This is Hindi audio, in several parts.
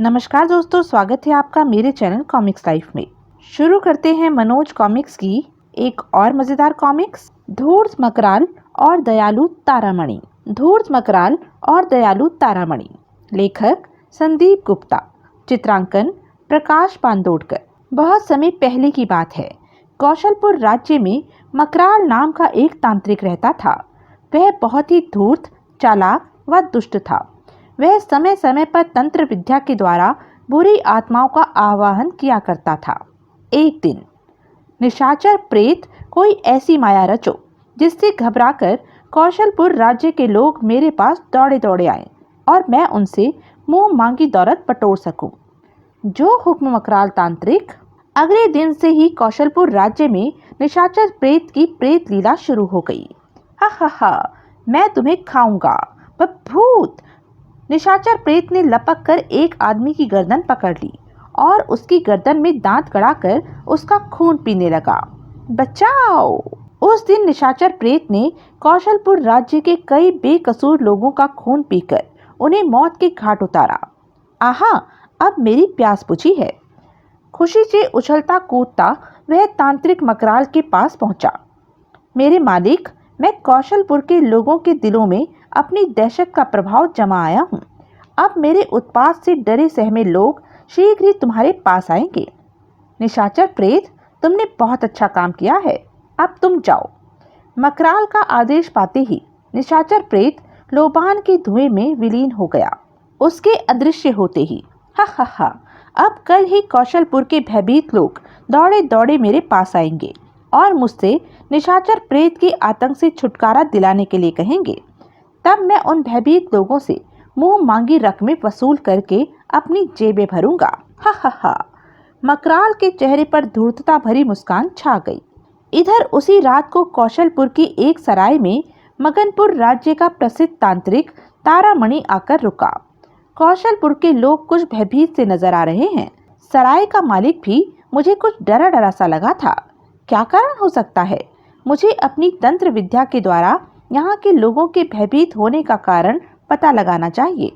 नमस्कार दोस्तों, स्वागत है आपका मेरे चैनल कॉमिक्स लाइफ में। शुरू करते हैं मनोज कॉमिक्स की एक और मजेदार कॉमिक्स, धूर्त मकराल और दयालु तारामणि। धूर्त मकराल और दयालु तारामणि, लेखक संदीप गुप्ता, चित्रांकन प्रकाश पांदोडकर। बहुत समय पहले की बात है। कौशलपुर राज्य में मकराल नाम का एक तांत्रिक रहता था। वह बहुत ही धूर्त, चालाक व दुष्ट था। वह समय समय पर तंत्र विद्या के द्वारा बुरी आत्माओं का आवाहन किया करता था। एक दिन निशाचर प्रेत कोई ऐसी माया रचो जिससे घबराकर कौशलपुर राज्य के लोग मेरे पास दौड़े दौड़े आए और मैं उनसे मुंह मांगी दौलत बटोर सकूं। जो हुक्म मकराल तांत्रिक। अगले दिन से ही कौशलपुर राज्य में निशाचर प्रेत की प्रेत लीला शुरू हो गई। हा हा हा, मैं तुम्हें खाऊंगा भूत। निशाचर प्रेत ने लपक कर एक आदमी की गर्दन पकड़ ली और उसकी गर्दन में दांत गड़ाकर उसका खून पीने लगा। बचाओ! उस दिन निशाचर प्रेत ने कौशलपुर राज्य के कई बेकसूर लोगों का खून पीकर उन्हें मौत के घाट उतारा। आहा, अब मेरी प्यास बुझी है। खुशी से उछलता कूदता वह तांत्रिक मकराल के पास पहुंचा। मेरे मालिक, मैं कौशलपुर के लोगों के दिलों में अपनी दहशत का प्रभाव जमा आया हूँ। अब मेरे उत्पात से डरे सहमे लोग शीघ्र ही तुम्हारे पास आएंगे। निशाचर प्रेत, तुमने बहुत अच्छा काम किया है, अब तुम जाओ। मकराल का आदेश पाते ही निशाचर प्रेत लोबान के धुएं में विलीन हो गया। उसके अदृश्य होते ही हा हा हा, अब कल ही कौशलपुर के भयभीत लोग दौड़े दौड़े मेरे पास आएंगे और मुझसे निशाचर प्रेत के आतंक से छुटकारा दिलाने के लिए कहेंगे। तब मैं उन भयभीत लोगों से मुंह मांगी रकमें वसूल करके अपनी जेबें भरूंगा। हा हा हा। मकराल के चेहरे पर धूर्तता भरी मुस्कान छा गई। इधर उसी रात को कौशलपुर की एक सराय में मगनपुर राज्य का प्रसिद्ध तांत्रिक तारामणि आकर रुका। कौशलपुर के लोग कुछ भयभीत से नजर आ रहे हैं। सराय का मालिक भी मुझे कुछ डरा डरा सा लगा था। क्या कारण हो सकता है? मुझे अपनी तंत्र विद्या के द्वारा यहाँ के लोगों के भयभीत होने का कारण पता लगाना चाहिए।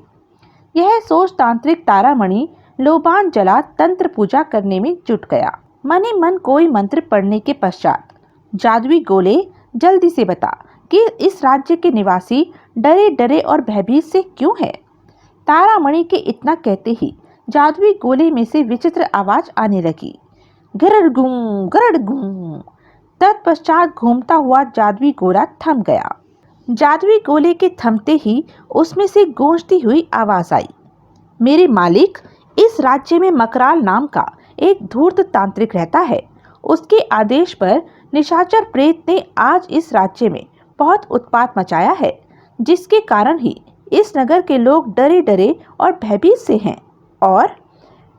यह सोच तांत्रिक तारामणि लोबान जला तंत्र पूजा करने में जुट गया। मन ही मन कोई मंत्र पढ़ने के पश्चात, जादुई गोले, जल्दी से बता कि इस राज्य के निवासी डरे डरे और भयभीत से क्यों है। तारामणि के इतना कहते ही जादुई गोले में से विचित्र आवाज आने लगी। गरड़ गूं, गरड़ गूं। तत्पश्चात घूमता हुआ जादुई गोला थम गया। जादुई गोले के थमते ही उसमें से गूंजती हुई आवाज आई। मेरे मालिक, इस राज्य में मकराल नाम का एक धूर्त तांत्रिक रहता है। उसके आदेश पर निशाचर प्रेत ने आज इस राज्य में बहुत उत्पात मचाया है, जिसके कारण ही इस नगर के लोग डरे डरे और भयभीत से हैं। और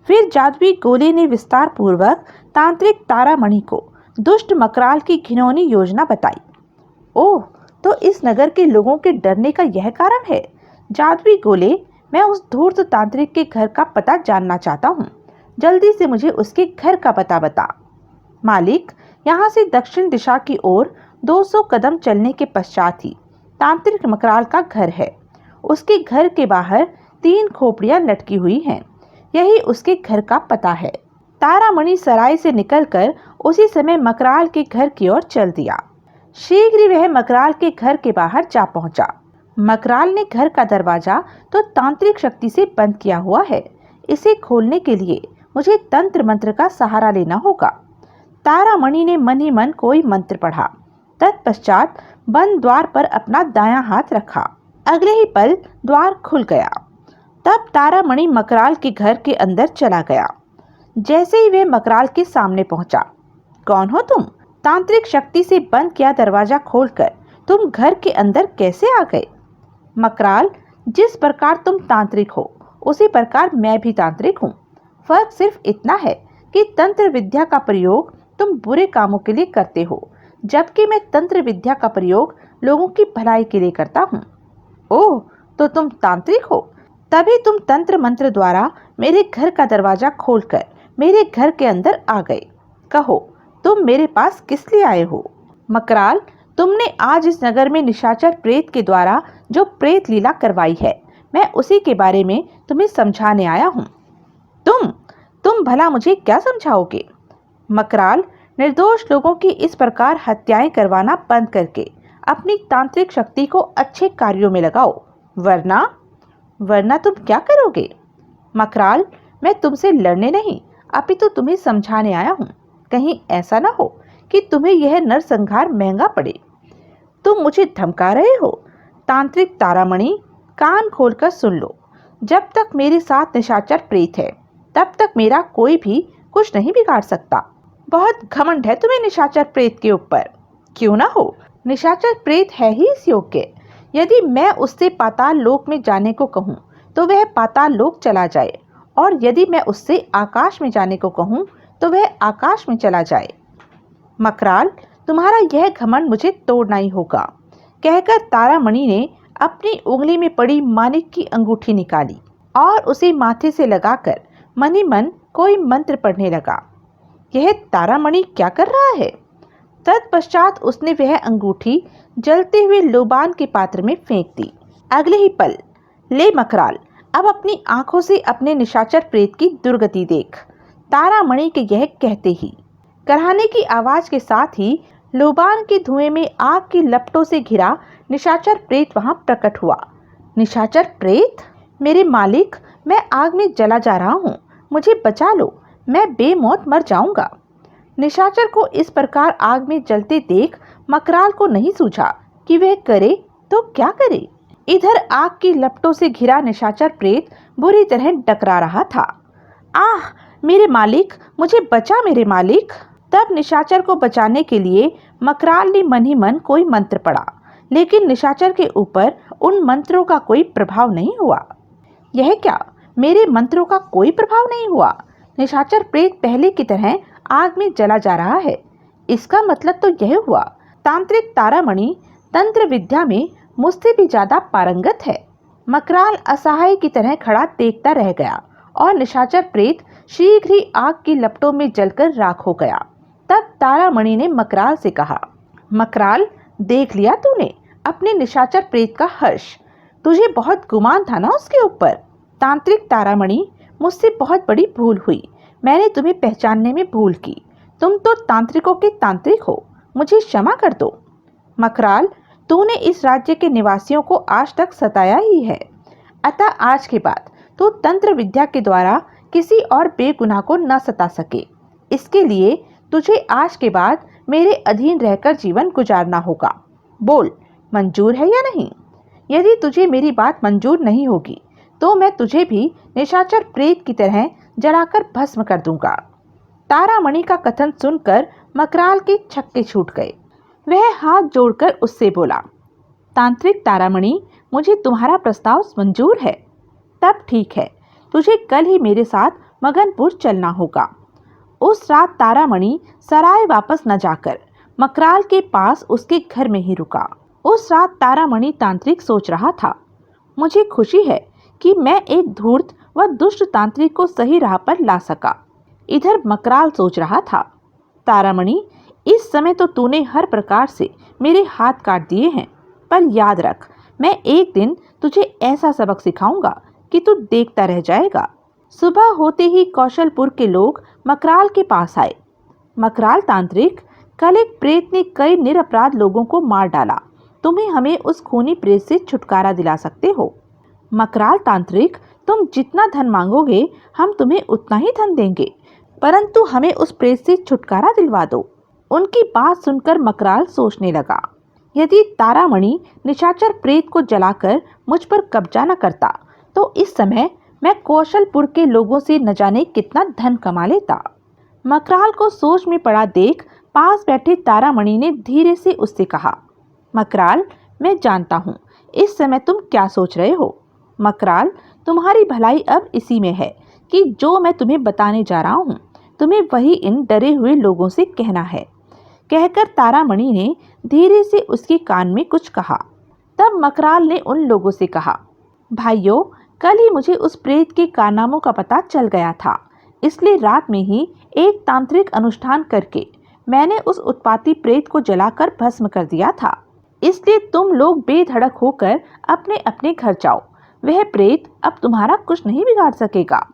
फिर जादुई गोले ने विस्तार पूर्वक तांत्रिक तारामणि को दुष्ट मकराल की घिनौनी योजना बताई। ओह, तो इस नगर के लोगों के डरने का यह कारण है। जादुई गोले, मैं उस धूर्त तांत्रिक के घर का पता जानना चाहता हूँ। जल्दी से मुझे उसके घर का पता बता। मालिक, यहाँ से दक्षिण दिशा की ओर 200 कदम चलने के पश्चात ही तांत्रिक मकराल का घर है। उसके घर के बाहर 3 खोपड़ियाँ लटकी हुई हैं। यही उसके घर का पता है। तारामणि सराय से निकलकर उसी समय मकराल के घर की ओर चल दिया। शीघ्र ही वह मकराल के घर के बाहर जा पहुंचा। मकराल ने घर का दरवाजा तो तांत्रिक शक्ति से बंद किया हुआ है। इसे खोलने के लिए मुझे तंत्र मंत्र का सहारा लेना होगा। तारामणि ने मन ही मन कोई मंत्र पढ़ा। तत्पश्चात बंद द्वार पर अपना दायां हाथ रखा। अगले ही पल द्वार खुल गया। तब तारामणि मकराल के घर के अंदर चला गया। जैसे ही वह मकराल के सामने पहुंचा, कौन हो तुम? तांत्रिक शक्ति से बंद किया दरवाजा खोलकर तुम घर के अंदर कैसे आ गए? मकराल, जिस प्रकार तुम तांत्रिक हो उसी प्रकार मैं भी तांत्रिक हूँ। फर्क सिर्फ इतना है कि तंत्र विद्या का प्रयोग तुम बुरे कामों के लिए करते हो, जबकि मैं तंत्र विद्या का प्रयोग लोगों की भलाई के लिए करता हूँ। ओह, तो तुम तांत्रिक हो, तभी तुम तंत्र मंत्र द्वारा मेरे घर का दरवाजा खोलकर मेरे घर के अंदर आ गए। कहो, तुम मेरे पास किस लिए आए हो? मकराल, तुमने आज इस नगर में निशाचर प्रेत के द्वारा जो प्रेत लीला करवाई है, मैं उसी के बारे में तुम्हें समझाने आया हूँ। तुम तुम भला मुझे क्या समझाओगे? मकराल, निर्दोष लोगों की इस प्रकार हत्याएं करवाना बंद करके अपनी तांत्रिक शक्ति को अच्छे कार्यों में लगाओ, वरना वरना तुम क्या करोगे? मकराल, मैं तुमसे लड़ने नहीं अपितु तुम्हें समझाने आया हूँ। कहीं ऐसा ना हो कि तुम्हें यह नरसंहार महंगा पड़े। तुम मुझे धमका रहे हो? तांत्रिक तारामणि, कान खोलकर सुन लो। जब तक मेरे साथ निशाचर प्रेत है तब तक मेरा कोई भी कुछ नहीं बिगाड़ सकता। बहुत घमंड है तुम्हें निशाचर प्रेत के ऊपर। क्यों ना हो, निशाचर प्रेत है ही इस योग्य। यदि मैं उससे पाताल लोक में जाने को कहूँ तो वह पाताल लोक चला जाए, और यदि मैं उससे आकाश में जाने को कहूँ तो वह आकाश में चला जाए। मकराल, तुम्हारा यह घमंड मुझे तोड़ना ही होगा। कहकर तारामणि ने अपनी उंगली में पड़ी मानिक की अंगूठी निकाली और उसे माथे से लगाकर मनी मन कोई मंत्र पढ़ने लगा। यह तारामणि क्या कर रहा है? तत्पश्चात उसने वह अंगूठी जलते हुए लोबान के पात्र में फेंक दी। अगले ही पल, ले मकराल, अब अपनी आंखों से अपने निशाचर प्रेत की दुर्गति देख। तारामणि के यह कहते ही कराहने की आवाज के साथ ही लोबान के धुएं में आग की लपटों से घिरा निशाचर प्रेत वहां प्रकट हुआ। निशाचर प्रेत, मेरे मालिक, मैं आग में जला जा रहा हूँ, मुझे बचा लो, मैं बेमौत मर जाऊंगा। निशाचर को इस प्रकार आग में जलते देख मकराल को नहीं सूझा कि वह करे तो क्या करे। इधर आग की लपटों से घिरा निशाचर प्रेत बुरी तरह डकरा रहा था। आह मेरे मालिक, मुझे बचा मेरे मालिक। तब निशाचर को बचाने के लिए मकराल ने मन ही मन कोई मंत्र पढ़ा, लेकिन निशाचर के ऊपर उन मंत्रों का कोई प्रभाव नहीं हुआ। यह क्या, मेरे मंत्रों का कोई प्रभाव नहीं हुआ? निशाचर प्रेत पहले की तरह आग में जला जा रहा है। इसका मतलब तो यह हुआ तांत्रिक तारामणि तंत्र विद्या में मुझसे भी ज्यादा पारंगत है। मकराल असहाय की तरह खड़ा देखता रह गया और निशाचर प्रेत शीघ्र ही आग की लपटों में जलकर राख हो गया। तब तारामणि ने मकराल से कहा, मकराल, देख लिया तूने अपने निशाचर प्रेत का हर्ष? तुझे बहुत गुमान था ना उसके ऊपर। तांत्रिक तारामणि, मुझसे बहुत बड़ी भूल हुई, मैंने तुम्हें पहचानने में भूल की। तुम तो तांत्रिकों के तांत्रिक हो, मुझे क्षमा कर दो। मकराल, तूने इस राज्य के निवासियों को आज तक सताया ही है, अतः आज के बाद तू तंत्र विद्या के द्वारा किसी और बेगुनाह को न सता सके। इसके लिए तुझे आज के बाद मेरे अधीन रहकर जीवन गुजारना होगा। बोल, मंजूर है या नहीं? यदि तुझे मेरी बात मंजूर नहीं होगी तो मैं तुझे भी निशाचर प्रेत की तरह जलाकर भस्म कर दूंगा। तारामणि का कथन सुनकर मकराल के छक्के छूट गए। वह हाथ जोड़कर उससे बोला, तांत्रिक तारामणि, मुझे तुम्हारा प्रस्ताव मंजूर है। तब ठीक है, तुझे कल ही मेरे साथ मगनपुर चलना होगा। उस रात तारामणि सराय वापस न जाकर मकराल के पास उसके घर में ही रुका। उस रात तारामणि तांत्रिक सोच रहा था, मुझे खुशी है कि मैं एक धूर्त व दुष्ट तांत्रिक को सही राह पर ला सका। इधर मकराल सोच रहा था, तारामणि, इस समय तो तूने हर प्रकार से मेरे हाथ काट दिए हैं, पर याद रख, मैं एक दिन तुझे ऐसा सबक सिखाऊंगा कि तू देखता रह जाएगा। सुबह होते ही कौशलपुर के लोग मकराल के पास आए। मकराल तांत्रिक, कल एक प्रेत ने कई निरपराध लोगों को मार डाला, तुम्हें हमें उस खूनी प्रेत से छुटकारा दिला सकते हो। मकराल तांत्रिक, तुम जितना धन मांगोगे हम तुम्हें उतना ही धन देंगे, परंतु हमें उस प्रेत से छुटकारा दिलवा दो। उनकी बात सुनकर मकराल सोचने लगा, यदि तारामणि निशाचर प्रेत को जलाकर मुझ पर कब्जा न करता तो इस समय मैं कौशलपुर के लोगों से न जाने कितना धन कमा लेता। मकराल को सोच में पड़ा देख पास बैठे तारामणि ने धीरे से उससे कहा, मकराल, मैं जानता हूँ इस समय तुम क्या सोच रहे हो। मकराल, तुम्हारी भलाई अब इसी में है कि जो मैं तुम्हें बताने जा रहा हूँ तुम्हें वही इन डरे हुए लोगों से कहना है। कहकर तारामणि ने धीरे से उसके कान में कुछ कहा। तब मकराल ने उन लोगों से कहा, भाइयों, कल ही मुझे उस प्रेत के कारनामों का पता चल गया था, इसलिए रात में ही एक तांत्रिक अनुष्ठान करके मैंने उस उत्पाती प्रेत को जलाकर भस्म कर दिया था। इसलिए तुम लोग बेधड़क होकर अपने अपने घर जाओ, वह प्रेत अब तुम्हारा कुछ नहीं बिगाड़ सकेगा।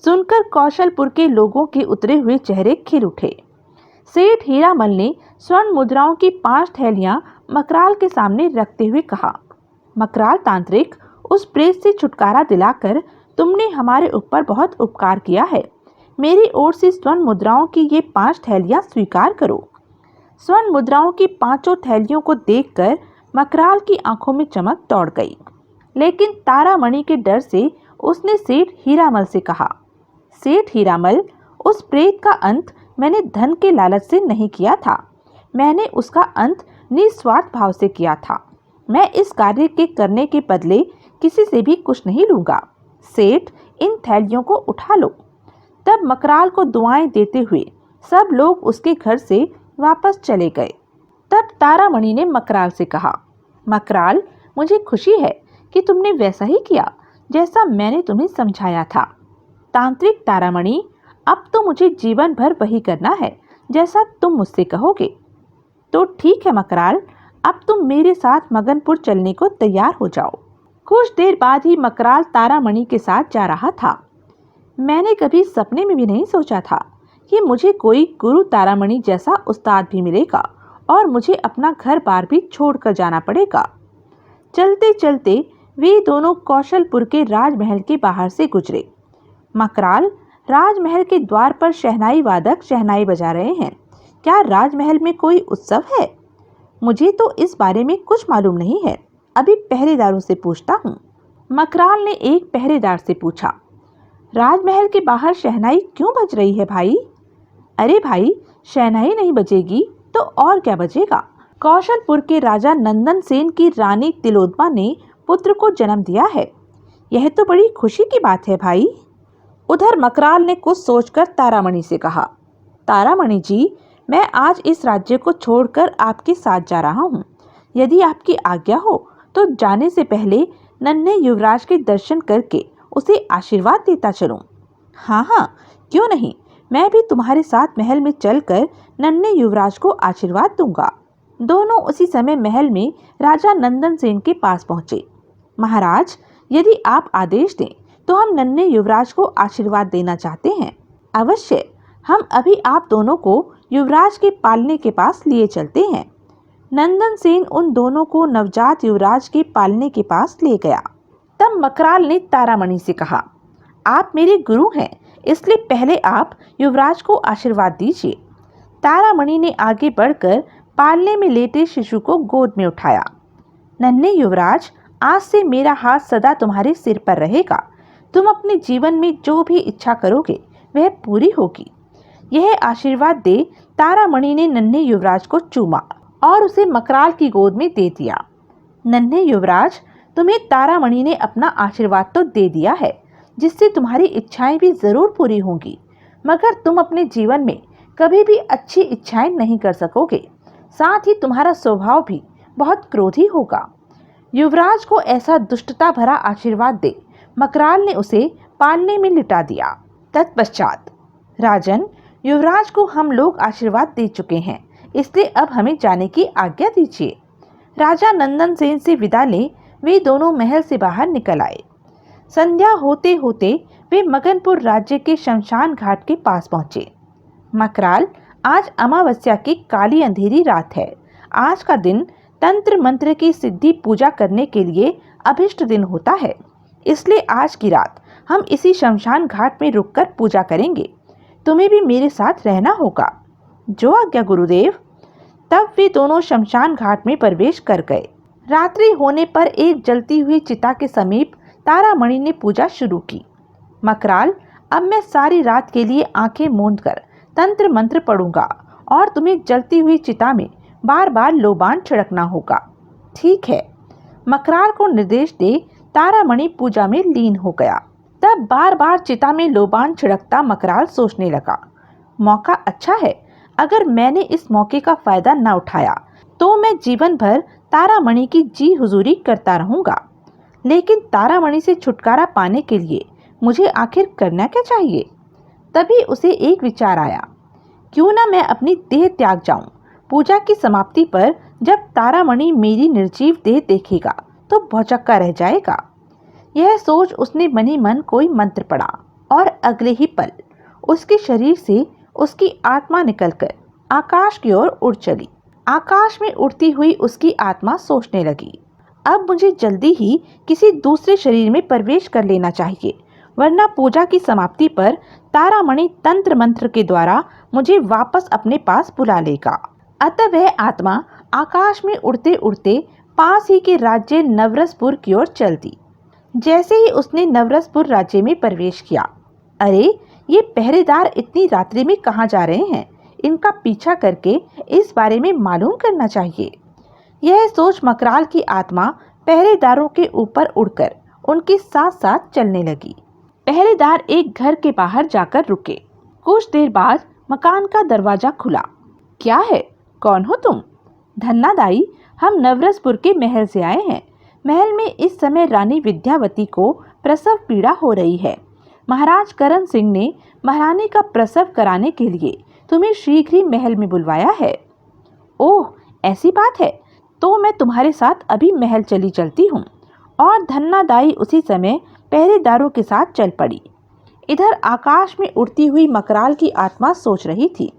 सुनकर कौशलपुर के लोगों के उतरे हुए चेहरे खिल उठे। सेठ हीरामल ने स्वर्ण मुद्राओं की 5 थैलियां मकराल के सामने रखते हुए कहा, मकराल तांत्रिक, उस प्रेत से छुटकारा दिलाकर तुमने हमारे ऊपर बहुत उपकार किया है। मेरी ओर से स्वर्ण मुद्राओं की ये 5 थैलियां स्वीकार करो। स्वर्ण मुद्राओं की 5 थैलियों को देखकर मकराल की आंखों में चमक दौड़ गई, लेकिन तारामणि के डर से उसने सेठ हीरामल से कहा, सेठ हीरामल, उस प्रेत का अंत मैंने धन के लालच से नहीं किया था। मैंने उसका अंत निस्वार्थ भाव से किया था। मैं इस कार्य के करने के बदले किसी से भी कुछ नहीं लूंगा। सेठ, इन थैलियों को उठा लो। तब मकराल को दुआएं देते हुए सब लोग उसके घर से वापस चले गए। तब तारामणि ने मकराल से कहा, मकराल, मुझे खुशी है कि तुमने वैसा ही किया जैसा मैंने तुम्हें समझाया था। तांत्रिक तारामणि, अब तो मुझे जीवन भर वही करना है जैसा तुम मुझसे कहोगे। तो ठीक है मकराल, अब तुम मेरे साथ मगनपुर चलने को तैयार हो जाओ। कुछ देर बाद ही मकराल तारामणि के साथ जा रहा था। मैंने कभी सपने में भी नहीं सोचा था कि मुझे कोई गुरु तारामणि जैसा उस्ताद भी मिलेगा और मुझे अपना घर बार भी छोड़कर जाना पड़ेगा। चलते चलते वे दोनों कौशलपुर के राजमहल के बाहर से गुजरे। मकराल, राजमहल के द्वार पर शहनाई वादक शहनाई बजा रहे हैं। क्या राजमहल में कोई उत्सव है? मुझे तो इस बारे में कुछ मालूम नहीं है। अभी पहरेदारों से पूछता हूँ। मकराल ने एक पहरेदार से पूछा, राजमहल के बाहर शहनाई क्यों बज रही है भाई? अरे भाई, शहनाई नहीं बजेगी तो और क्या बजेगा? कौशलपुर के राजा नंदन सेन की रानी तिलोत्तमा ने पुत्र को जन्म दिया है। यह तो बड़ी खुशी की बात है भाई। उधर मकराल ने कुछ सोचकर तारामणि से कहा, तारामणि जी, मैं आज इस राज्य को छोड़कर आपके साथ जा रहा हूँ। यदि आपकी आज्ञा हो तो जाने से पहले नन्हे युवराज के दर्शन करके उसे आशीर्वाद देता चलूं। हाँ हाँ, क्यों नहीं, मैं भी तुम्हारे साथ महल में चलकर नन्हे युवराज को आशीर्वाद दूंगा। दोनों उसी समय महल में राजा नंदन सेन के पास पहुंचे। महाराज, यदि आप आदेश दें तो हम नन्हे युवराज को आशीर्वाद देना चाहते हैं। अवश्य, हम अभी आप दोनों को युवराज के पालने के पास लिए चलते हैं। नंदन सेन उन दोनों को नवजात युवराज के पालने के पास ले गया। तब मकराल ने तारामणि से कहा, आप मेरे गुरु हैं, इसलिए पहले आप युवराज को आशीर्वाद दीजिए। तारामणि ने आगे बढ़कर पालने में लेटे शिशु को गोद में उठाया। नन्हे युवराज, आज से मेरा हाथ सदा तुम्हारे सिर पर रहेगा। तुम अपने जीवन में जो भी इच्छा करोगे वह पूरी होगी। यह आशीर्वाद दे तारामणि ने नन्हे युवराज को चूमा और उसे मकराल की गोद में दे दिया। नन्हे युवराज, तुम्हें तारामणि ने अपना आशीर्वाद तो दे दिया है, जिससे तुम्हारी इच्छाएं भी जरूर पूरी होंगी, मगर तुम अपने जीवन में कभी भी अच्छी इच्छाएं नहीं कर सकोगे। साथ ही तुम्हारा स्वभाव भी बहुत क्रोधी होगा। युवराज को ऐसा दुष्टता भरा आशीर्वाद दे मकराल ने उसे पालने में लिटा दिया। तत्पश्चात, राजन, युवराज को हम लोग आशीर्वाद दे चुके हैं, इसलिए अब हमें जाने की आज्ञा दीजिए। राजा नंदन सेन से विदा ले वे दोनों महल से बाहर निकल आए। संध्या होते होते वे मगनपुर राज्य के शमशान घाट के पास पहुंचे। मकराल, आज अमावस्या की काली अंधेरी रात है। आज का दिन तंत्र मंत्र की सिद्धि पूजा करने के लिए अभिष्ट दिन होता है, इसलिए आज की रात हम इसी शमशान घाट में रुककर पूजा करेंगे। तुम्हें भी मेरे साथ रहना होगा। जो आज्ञा गुरुदेव। तब वे दोनों शमशान घाट में प्रवेश कर गए। रात्रि होने पर एक जलती हुई चिता के समीप तारामणि ने पूजा शुरू की। मकराल, अब मैं सारी रात के लिए आंखें मूंद कर तंत्र मंत्र पढ़ूंगा और तुम्हें जलती हुई चिता में बार बार लोबान छिड़कना होगा। ठीक है। मकराल को निर्देश दे तारामणि पूजा में लीन हो गया। तब बार बार चिता में लोबान छिड़कता मकराल सोचने लगा, मौका अच्छा है। अगर मैंने इस मौके का फायदा न उठाया तो मैं जीवन भर तारामणि की जी हुजूरी करता रहूंगा। लेकिन तारामणि से छुटकारा पाने के लिए मुझे आखिर करना क्या चाहिए? तभी उसे एक विचार आया, क्यों ना मैं अपनी देह त्याग जाऊं। पूजा की समाप्ति पर जब तारामणि मेरी निर्जीव देह देखेगा तो भौचक्का रह जाएगा। यह सोच उसने मनी मन कोई मंत्र पढ़ा। और अगले ही पल उसके शरीर से उसकी आत्मा निकलकर आकाश की ओर उड़ चली। आकाश में उड़ती हुई उसकी आत्मा सोचने लगी, अब मुझे जल्दी ही किसी दूसरे शरीर में प्रवेश कर लेना चाहिए, वरना पूजा की समाप्ति पर तारामणि तंत्र मंत्र के द्वारा मुझे वापस अपने पास बुला लेगा। अतः वह आत्मा आकाश में उड़ते उड़ते पास ही के राज्य नवरसपुर की ओर चल दी। जैसे ही उसने नवरसपुर राज्य में प्रवेश किया, अरे ये पहरेदार इतनी रात्रि में कहाँ जा रहे हैं, इनका पीछा करके इस बारे में मालूम करना चाहिए। यह सोच मकराल की आत्मा पहरेदारों के ऊपर उड़कर उनके साथ साथ चलने लगी। पहरेदार एक घर के बाहर जाकर रुके। कुछ देर बाद मकान का दरवाजा खुला। क्या है, कौन हो तुम? धन्नादाई, हम नवरसपुर के महल से आए हैं। महल में इस समय रानी विद्यावती को प्रसव पीड़ा हो रही है। महाराज करण सिंह ने महारानी का प्रसव कराने के लिए तुम्हें शीघ्र ही महल में बुलवाया है। ओह, ऐसी बात है, तो मैं तुम्हारे साथ अभी महल चली चलती हूँ। और धन्नादाई उसी समय पहरेदारों के साथ चल पड़ी। इधर आकाश में उड़ती हुई मकराल की आत्मा सोच रही थी,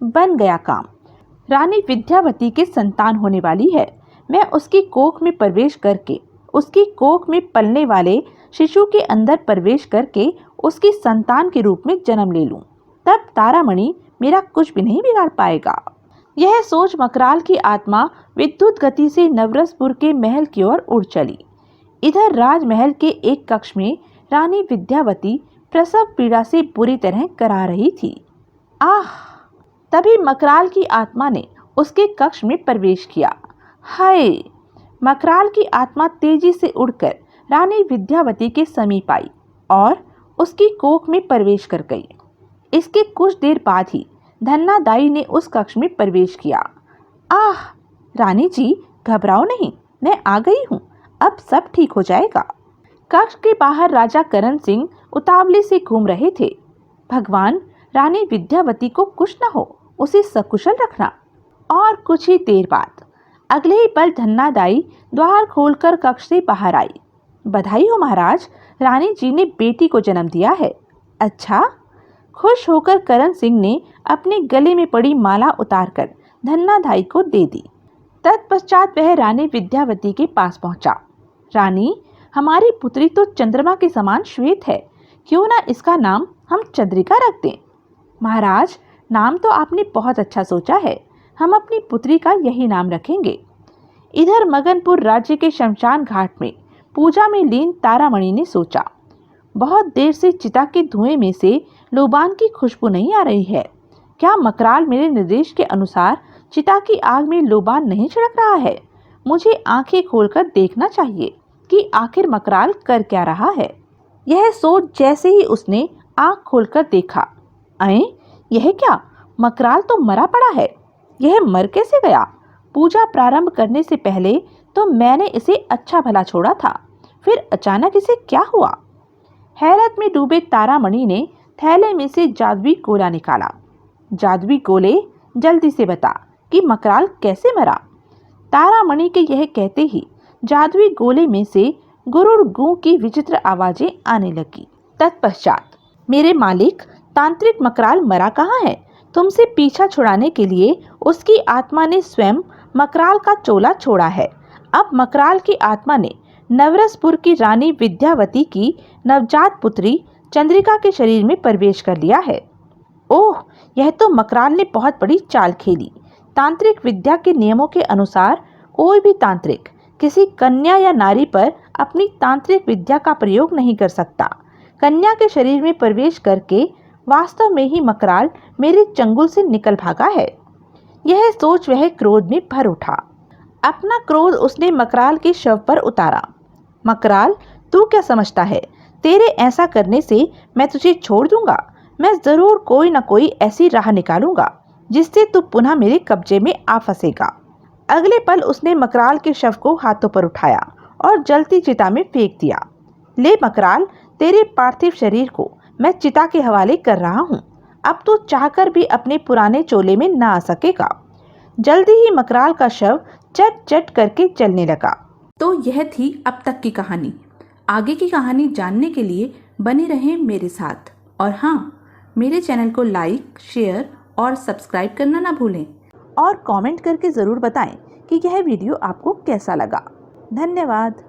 बन गया काम। रानी विद्यावती के संतान होने वाली है। मैं उसकी कोख में प्रवेश करके, उसकी कोख में पलने वाले शिशु के अंदर प्रवेश करके उसकी संतान के रूप में जन्म ले लूं। तब तारामणि मेरा कुछ भी नहीं बिगाड़ पाएगा। यह सोच मकराल की आत्मा विद्युत गति से नवरसपुर के महल की ओर उड़ चली। इधर राजमहल के एक कक्ष में रानी विद्यावती प्रसव पीड़ा से बुरी तरह करा रही थी। आह! तभी मकराल की आत्मा ने उसके कक्ष में प्रवेश किया। हाय! मकराल की आत्मा तेजी से उड़कर रानी विद्यावती के समीप आई और उसकी कोख में प्रवेश कर गई। इसके कुछ देर बाद ही धन्नादाई ने उस कक्ष में प्रवेश किया। आह! रानी जी, घबराओ नहीं, मैं आ गई हूँ, अब सब ठीक हो जाएगा। कक्ष के बाहर राजा करण सिंह उतावले से घूम रहे थे। भगवान, रानी विद्यावती को कुछ न हो, उसे सकुशल रखना। और कुछ ही देर बाद अगले ही पल धन्नादाई द्वार खोलकर कक्ष से बाहर आई। बधाई हो महाराज, रानी जी ने बेटी को जन्म दिया है। अच्छा? खुश होकर करण सिंह ने अपने गले में पड़ी माला उतारकर धन्नादाई को दे दी। तत्पश्चात वह रानी विद्यावती के पास पहुंचा। रानी, हमारी पुत्री तो चंद्रमा के समान श्वेत है, क्यों ना इसका नाम हम चंद्रिका रख दें? महाराज, नाम तो आपने बहुत अच्छा सोचा है, हम अपनी पुत्री का यही नाम रखेंगे। इधर मगनपुर राज्य के शमशान घाट में पूजा में लीन तारामणि ने सोचा, बहुत देर से चिता के धुएं में से लोबान की खुशबू नहीं आ रही है। क्या मकराल मेरे निर्देश के अनुसार चिता की आग में लोबान नहीं छिड़क रहा है? मुझे आंखें खोलकर देखना चाहिए कि आखिर मकराल कर क्या रहा है। यह सोच जैसे ही उसने आंख खोलकर देखा, अरे यह क्या, मकराल तो मरा पड़ा है। यह मर कैसे गया? पूजा प्रारंभ करने से पहले तो मैंने इसे अच्छा भला छोड़ा था, फिर अचानक इसे क्या हुआ? हैरत में डूबे तारामणि ने थैले में से जादुई गोला निकाला। जादुई गोले, जल्दी से बता कि मकराल कैसे मरा। तारामणि के यह कहते ही जादुई गोले में से गुरुड़ गूं की विचित्र आवाजें आने लगी। तत्पश्चात, मेरे मालिक, तांत्रिक मकराल मरा कहाँ है? तुमसे पीछा छुड़ाने के लिए उसकी आत्मा ने स्वयं मकराल का चोला छोड़ा है। अब मकराल की आत्मा ने नवरसपुर की रानी विद्यावती की नवजात पुत्री चंद्रिका के शरीर में प्रवेश कर लिया है। ओह, यह तो मकराल ने बहुत बड़ी चाल खेली। तांत्रिक विद्या के नियमों के अनुसार कोई भी तांत्रिक किसी कन्या या नारी पर अपनी तांत्रिक विद्या का प्रयोग नहीं कर सकता। कन्या के शरीर में प्रवेश करके वास्तव में ही मकराल मेरे चंगुल से निकल भागा है। यह सोच वह क्रोध में भर उठा। अपना क्रोध उसने मकराल के शव पर उतारा। मकराल, तू क्या समझता है, तेरे ऐसा करने से मैं तुझे छोड़ दूंगा? मैं जरूर कोई न कोई ऐसी राह निकालूंगा जिससे तू पुनः मेरे कब्जे में आ फंसेगा। अगले पल उसने मकराल के शव को हाथों पर उठाया और जलती चिता में फेंक दिया। ले मकराल, तेरे पार्थिव शरीर को मैं चिता के हवाले कर रहा हूँ। अब तू चाहकर भी अपने पुराने चोले में न आ सकेगा। जल्दी ही मकराल का शव चट चट करके चलने लगा। तो यह थी अब तक की कहानी। आगे की कहानी जानने के लिए बने रहें मेरे साथ। और हाँ, मेरे चैनल को लाइक, शेयर और सब्सक्राइब करना ना भूलें। और कमेंट करके ज़रूर बताएं कि यह वीडियो आपको कैसा लगा। धन्यवाद।